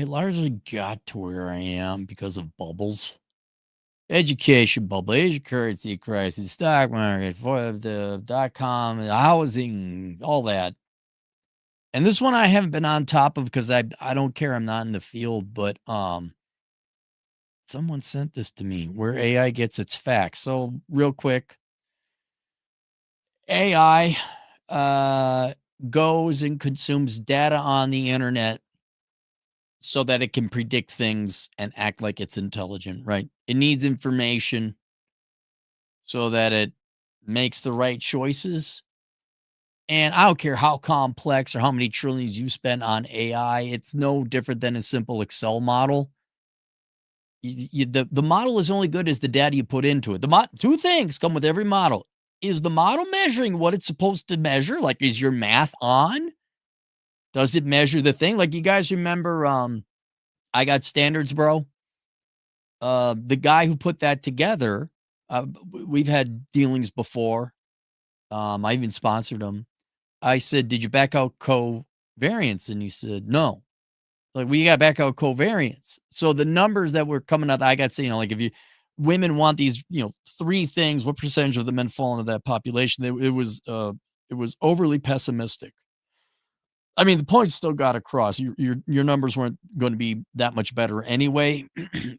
I largely got to where I am because of bubbles. Education bubble, Asian currency crisis, stock market, for the .com, housing, all that. And this one I haven't been on top of because I don't care. I'm not in the field, but someone sent this to me where AI gets its facts. So real quick, AI goes and consumes data on the internet so that it can predict things and act like it's intelligent, right? It needs information so that it makes the right choices. And I don't care how complex or how many trillions you spend on AI, it's no different than a simple Excel model. The model is only good as the data you put into it. Two things come with every model. Is the model measuring what it's supposed to measure? Like, is your math on? Does it measure the thing? Like, you guys remember I Got Standards, Bro? The guy who put that together, we've had dealings before. I even sponsored him. I said, "Did you back out covariance?" And he said, "No." Like, we got back out covariance. So the numbers that were coming out, I got saying, like, if you women want these, three things, what percentage of the men fall into that population? It was overly pessimistic. I mean, the point still got across. Your numbers weren't going to be that much better anyway,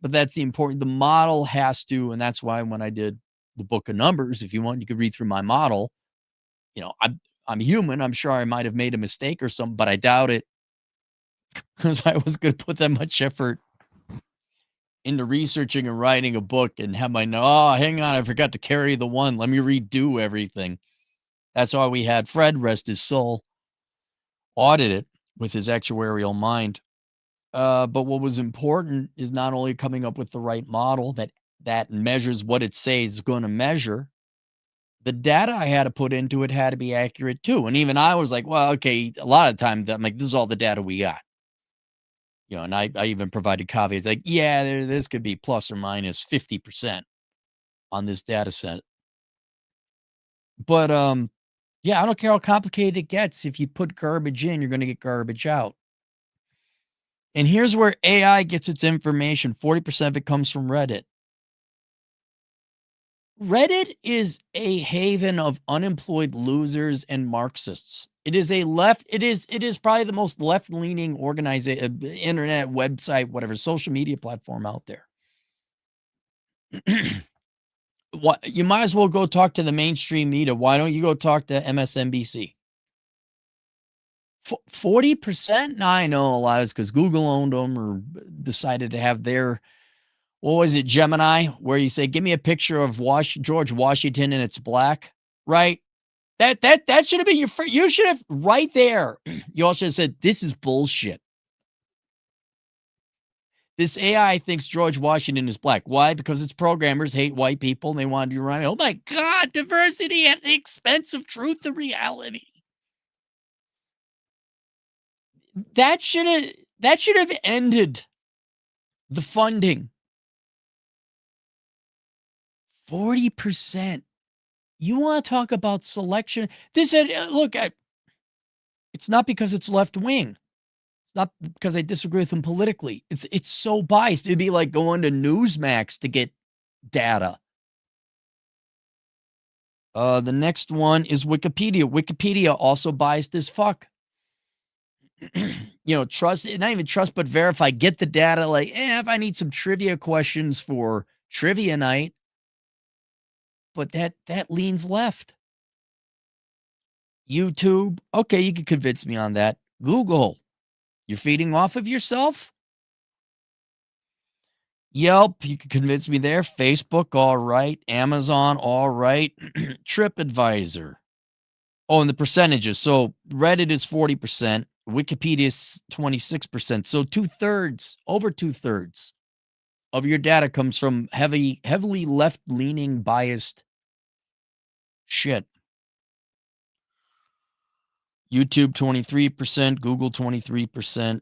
but that's the important. The model has to, and that's why when I did the book of numbers, if you want, you could read through my model. I'm human. I'm sure I might have made a mistake or something, but I doubt it because I was going to put that much effort into researching and writing a book and have my oh, hang on, I forgot to carry the one. Let me redo everything. That's why we had Fred, rest his soul, audit it with his actuarial mind. But what was important is not only coming up with the right model that measures what it says it's going to measure. The data I had to put into it had to be accurate too. And even I was like, well, okay, a lot of times I'm like, this is all the data we got. And I even provided caveats like, yeah, this could be plus or minus 50% on this data set. But yeah, I don't care how complicated it gets. If you put garbage in, you're going to get garbage out. And here's where AI gets its information. 40% of it comes from Reddit. Reddit is a haven of unemployed losers and Marxists. It is probably the most left-leaning organization, internet website, whatever, social media platform out there. What, you might as well go talk to the mainstream media. Why don't you go talk to MSNBC? 40%? Nah, I know a lot is because Google owned them or decided to have their, what was it, Gemini, where you say, give me a picture of George Washington and it's black, right? That should have been you should have right there. You also said, this is bullshit. This AI thinks George Washington is black. Why? Because its programmers hate white people and they want to do right. Oh my God, diversity at the expense of truth and reality. That should have ended the funding. 40%. You want to talk about selection? This look, it's not because it's left wing. It's not because I disagree with them politically. It's so biased. It'd be like going to Newsmax to get data. The next one is Wikipedia. Wikipedia also biased as fuck. Trust, not even trust, but verify. Get the data. Like, if I need some trivia questions for trivia night, but that leans left. YouTube, okay, you can convince me on that. Google, you're feeding off of yourself. Yelp, you can convince me there. Facebook, all right. Amazon, all right. TripAdvisor. Oh, and the percentages. So Reddit is 40%. Wikipedia is 26%. So over 2/3 of your data comes from heavily left-leaning biased shit. YouTube 23%, Google 23%.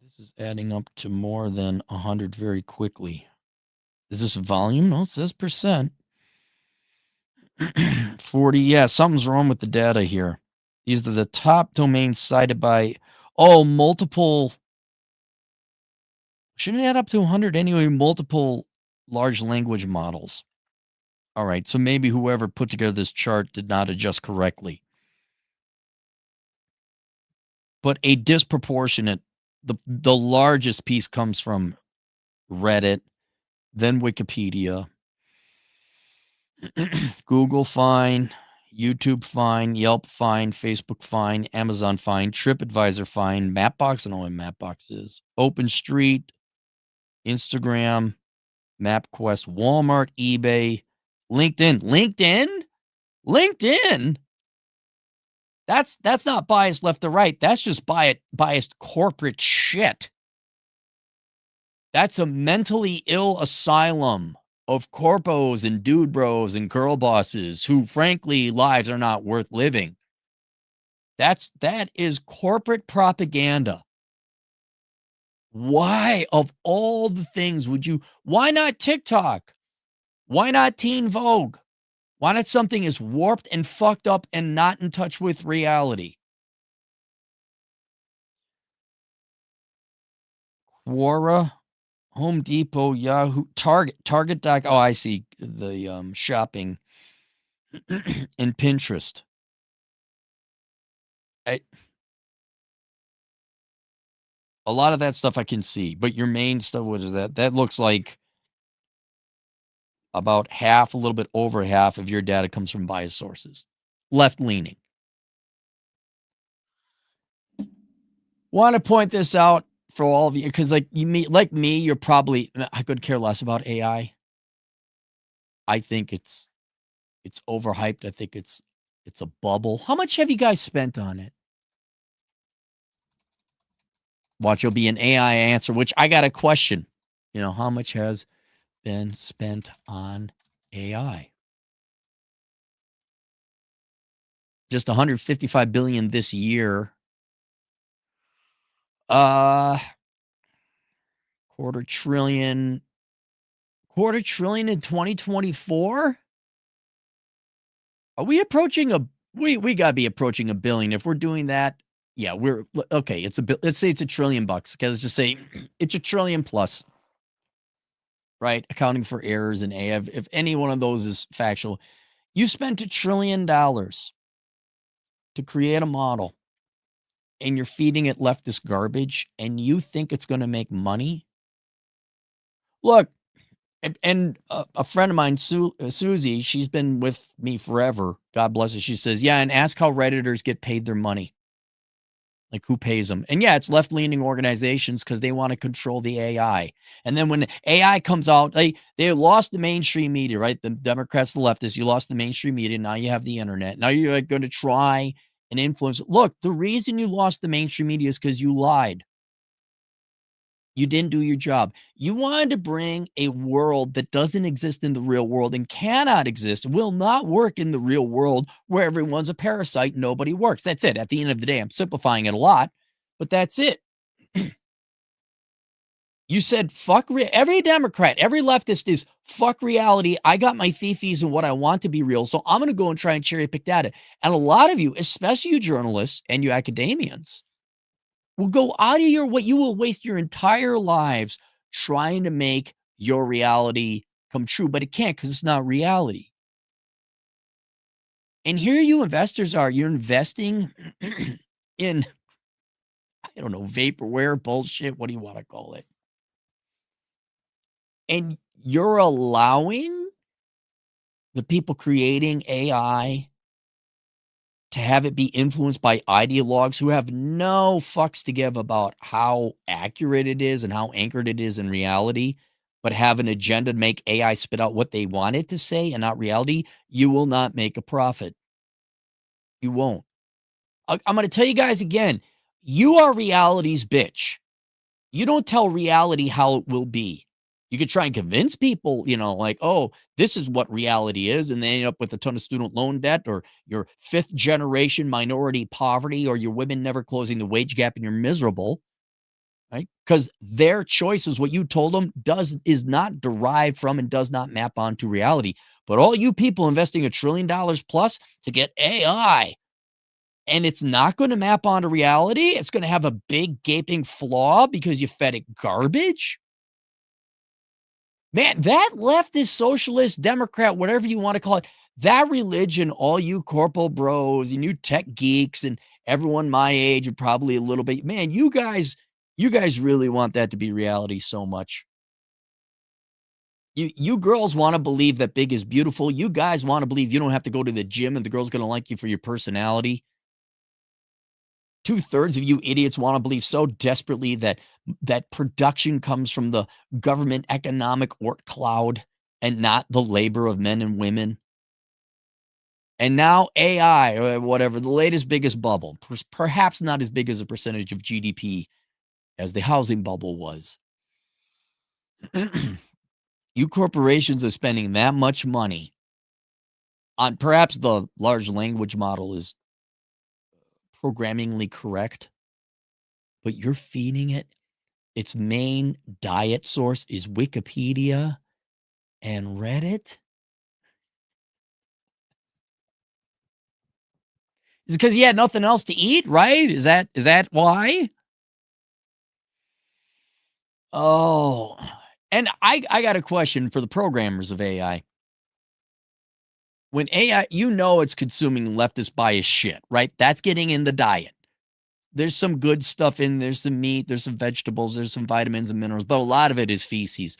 This is adding up to more than 100 very quickly. Is this volume? No, it says percent. 40. Yeah, something's wrong with the data here. These are the top domains cited by oh, multiple shouldn't it add up to 100 anyway? Multiple large language models. All right, so maybe whoever put together this chart did not adjust correctly. But a disproportionate the largest piece comes from Reddit, then Wikipedia, Google fine, YouTube fine, Yelp fine, Facebook fine, Amazon fine, TripAdvisor fine, Mapbox, I don't know what Mapbox is, OpenStreet, Instagram, MapQuest, Walmart, eBay, LinkedIn. LinkedIn? That's not biased left to right. That's just biased corporate shit. That's a mentally ill asylum of corpos and dude bros and girl bosses who frankly lives are not worth living. That is corporate propaganda. Why of all the things would you why not TikTok? Why not Teen Vogue? Why not something as warped and fucked up and not in touch with reality? Quora, Home Depot, Yahoo, Target. Oh, I see the shopping and Pinterest. A lot of that stuff I can see, but your main stuff, what is that? That looks like about half, a little bit over half of your data comes from biased sources, left leaning. Want to point this out for all of you because, like like me, you're probably I could care less about AI. I think it's overhyped. I think it's a bubble. How much have you guys spent on it? Watch, you'll be an AI answer, which I got a question. How much has been spent on AI? Just 155 billion this year. Quarter trillion in 2024? Are we approaching we got to be approaching a billion if we're doing that. Yeah, we're okay, let's say it's $1 trillion bucks. Okay, let's just say it's $1 trillion plus. Right? Accounting for errors and AI. If any one of those is factual, you spent $1 trillion to create a model and you're feeding it leftist garbage and you think it's going to make money? Look, and a friend of mine, Susie, she's been with me forever. God bless her. She says, yeah, and ask how Redditors get paid their money. Like who pays them? And yeah, it's left-leaning organizations because they want to control the AI. And then when AI comes out, they lost the mainstream media, right? The Democrats, the leftists, you lost the mainstream media. Now you have the internet. Now you're going to try and influence. Look, the reason you lost the mainstream media is because you lied. You didn't do your job. You wanted to bring a world that doesn't exist in the real world and cannot exist, will not work in the real world where everyone's a parasite, nobody works. That's it. At the end of the day, I'm simplifying it a lot, but that's it. You said fuck every Democrat, every leftist is fuck reality. I got my fifis and what I want to be real, so I'm going to go and try and cherry pick data. And a lot of you, especially you journalists and you academians, will go out of your way. You will waste your entire lives trying to make your reality come true, but it can't because it's not reality. And here you investors are. You're investing in, I don't know, vaporware, bullshit. What do you want to call it? And you're allowing the people creating AI to have it be influenced by ideologues who have no fucks to give about how accurate it is and how anchored it is in reality, but have an agenda to make AI spit out what they want it to say and not reality, you will not make a profit. You won't. I'm going to tell you guys again, you are reality's bitch. You don't tell reality how it will be. You could try and convince people, like, oh, this is what reality is. And they end up with a ton of student loan debt or your fifth generation minority poverty or your women never closing the wage gap and you're miserable, right? Because their choices, what you told them is not derived from and does not map onto reality. But all you people investing $1 trillion plus to get AI and it's not gonna map onto reality. It's gonna have a big gaping flaw because you fed it garbage. Man, that leftist, socialist, Democrat, whatever you wanna call it, that religion, all you corporal bros and you tech geeks and everyone my age and probably a little bit, man, you guys really want that to be reality so much. You girls wanna believe that big is beautiful. You guys wanna believe you don't have to go to the gym and the girl's gonna like you for your personality. Two-thirds of you idiots wanna believe so desperately that production comes from the government economic orc cloud and not the labor of men and women. And now AI or whatever, the latest biggest bubble, perhaps not as big as a percentage of GDP as the housing bubble was. You corporations are spending that much money on perhaps the large language model is programmingly correct, but you're feeding it its main diet source is Wikipedia and Reddit? Is it because he had nothing else to eat, right? Is that why? Oh, and I got a question for the programmers of AI. When AI, it's consuming leftist bias shit, right? That's getting in the diet. There's some good stuff in there's some meat, there's some vegetables, there's some vitamins and minerals, but a lot of it is feces.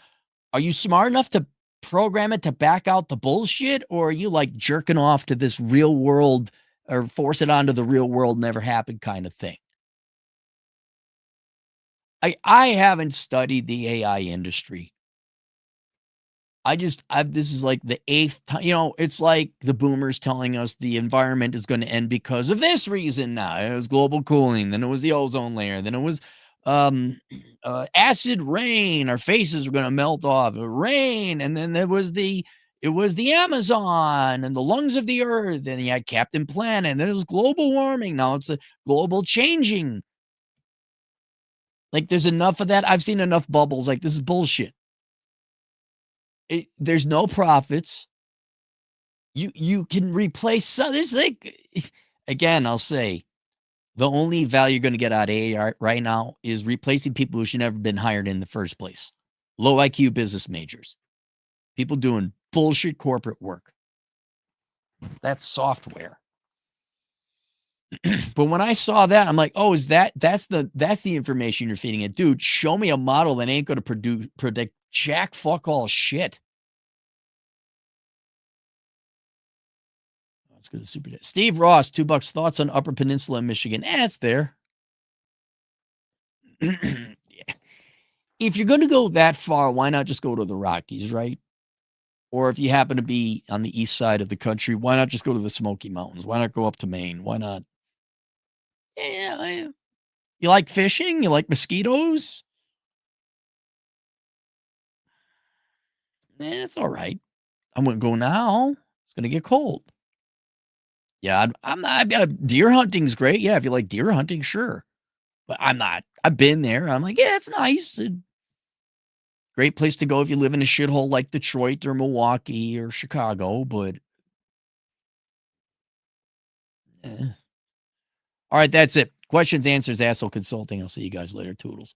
Are you smart enough to program it to back out the bullshit, or are you like jerking off to this real world or force it onto the real world never happened kind of thing? I haven't studied the AI industry. I've this is like the 8th time, it's like the boomers telling us the environment is gonna end because of this reason now. It was global cooling, then it was the ozone layer, then it was, um, acid rain, our faces are gonna melt off, rain, and then it was the Amazon and the lungs of the earth, and you had Captain Planet, and then it was global warming, now it's a global changing. Like, there's enough of that. I've seen enough bubbles, like, this is bullshit. There's no profits. You can replace some this like again, I'll say, the only value you're gonna get out of AI right now is replacing people who should never been hired in the first place. Low IQ business majors, people doing bullshit corporate work. That's software. But when I saw that, I'm like, "Oh, is that's the information you're feeding it." Dude, show me a model that ain't gonna predict jack fuck all shit. Let's go to Super Chat. Steve Ross, $2. Thoughts on Upper Peninsula in Michigan? It's there. Yeah. If you're going to go that far, why not just go to the Rockies, right? Or if you happen to be on the east side of the country, why not just go to the Smoky Mountains? Why not go up to Maine? Why not? Yeah, you like fishing? You like mosquitoes? It's all right. I wouldn't go now. It's going to get cold. Yeah, I'm not. Deer hunting's great. Yeah, if you like deer hunting, sure. But I'm not. I've been there. I'm like, yeah, it's nice. Great place to go if you live in a shithole like Detroit or Milwaukee or Chicago, but eh. All right, that's it. Questions, answers, asshole consulting. I'll see you guys later. Toodles.